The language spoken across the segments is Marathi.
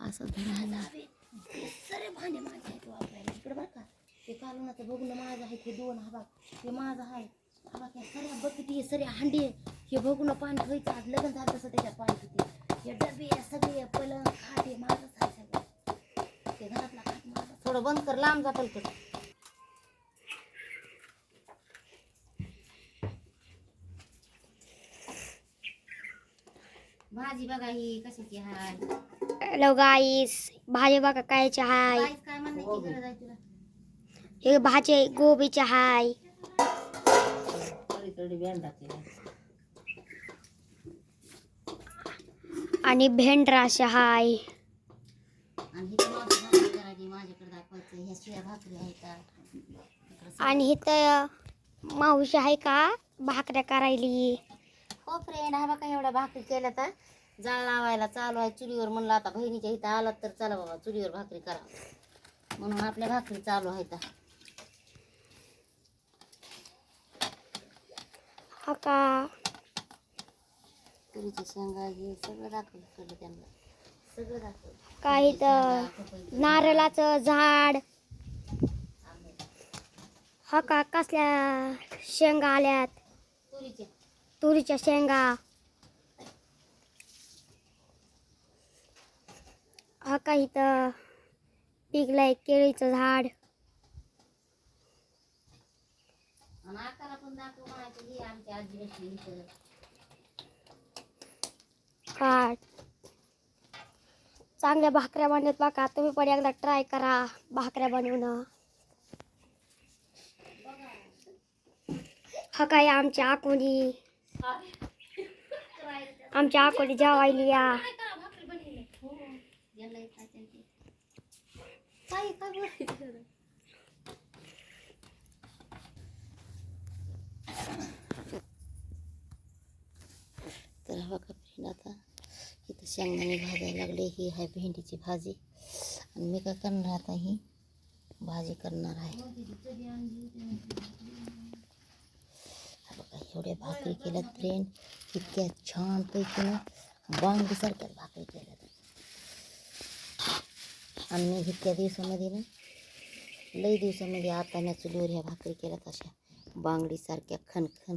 असं धरायला सरे भांडे माझे आहेत वापरायला इकडे बरं का. ते कालवणाचं बघून माझं आहे ते 2 हा ते माझं आहे हा बघ. सऱ्या बकेटी सऱ्या हांडी हे बघून पाणी ठेवायचं. आज लग्न झालं तसं त्याच्यात पाणी पिते. हे डबे सगळे पलंग खाटे माझंच आहे सगळं. ते घरातला खाट माझा. थोडं बंद कर लांब जातं तर. भाजी बघा ही कशाची हाय. हॅलो गाईस, भाजी बघा कायची हाय. काय म्हणण्याची गरज आहे तुला. हे भाजी गोबीची हाय आणि भेंडराशी हाय. आणि ही भाकरी करायची माझ्याकडे दाखवायचं. ह्या शिळ्या भाकरी आहेत. आणि इथं मावशी आहे का भाकऱ्या करायली. हो फ्रेंड, हा बघा एवढ्या भाकरी केल्या तर जाळ लावायला चालू आहे चुलीवर. म्हणलं आता बहिणीच्या इथं आलात तर चला बाबा चुलीवर भाकरी करा म्हणून आपल्या भाकरी चालू आहेत. हा का तुरीची शेंगा हे सगळं दाखवलं त्यांना. सगळं दाखवलं. काही तर नारळाचं झाड. हा का कसल्या शेंगा आल्यात. तुरीच्या शेंगा. हा का इथं पिकलंय केळीचं झाड. आणि आकाला पण दाखव म्हणायचं ही आमची आजी बसली इथं. काट चांगल्या भाकऱ्या बनवत बघा. तुम्ही पण एकदा ट्राय करा भाकऱ्या बनवणं. हा काय आमच्या आकोली. आमच्या आकोली जेवायली या. तर हा बघा फ्रेंड, आता इथं शेंगदाणे भाजायला लागले. ही आहे भेंडीची भाजी आणि मी काय करणार आता ही भाजी करणार आहे. हा बघा एवढ्या भाकरी केल्यात फ्रेंड. इतक्या छानपैकी ना बांगडीसारख्याच भाकरी केल्यात. आणि मी इतक्या दिवसामध्ये ना लई दिवसामध्ये आता मी चुलीवर ह्या भाकरी केल्यात अशा बांगडीसारख्या खणखण.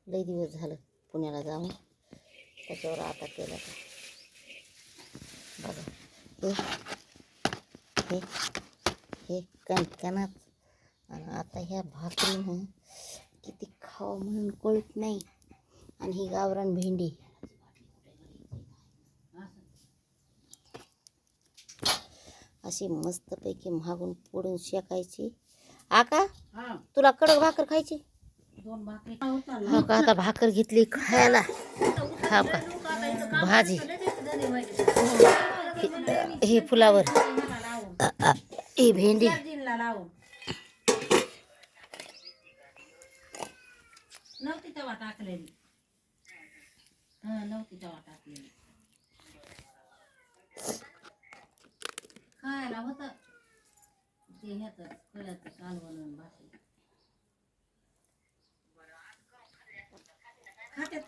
लई दिवस झालं पुण्याला जाऊन त्याच्यावर आता केलं. बघा हे हे कणकणात. आणि आता ह्या भाकरीनं किती खावं म्हणून कळत नाही. आणि ही गावरान भेंडी अशी मस्तपैकी महागून पोडून शेकायची. आका तुला कडक भाकर खायची. हो का, आता भाकर घेतली खायला. हा का भाजी हे फुलावर ही भेंडी. नव्हती तेव्हा टाकलेली. नव्हती तेव्हा टाकलेली. खायला होतं ते ह्याचं कळ्याचं कालवण भाजी खात्यात.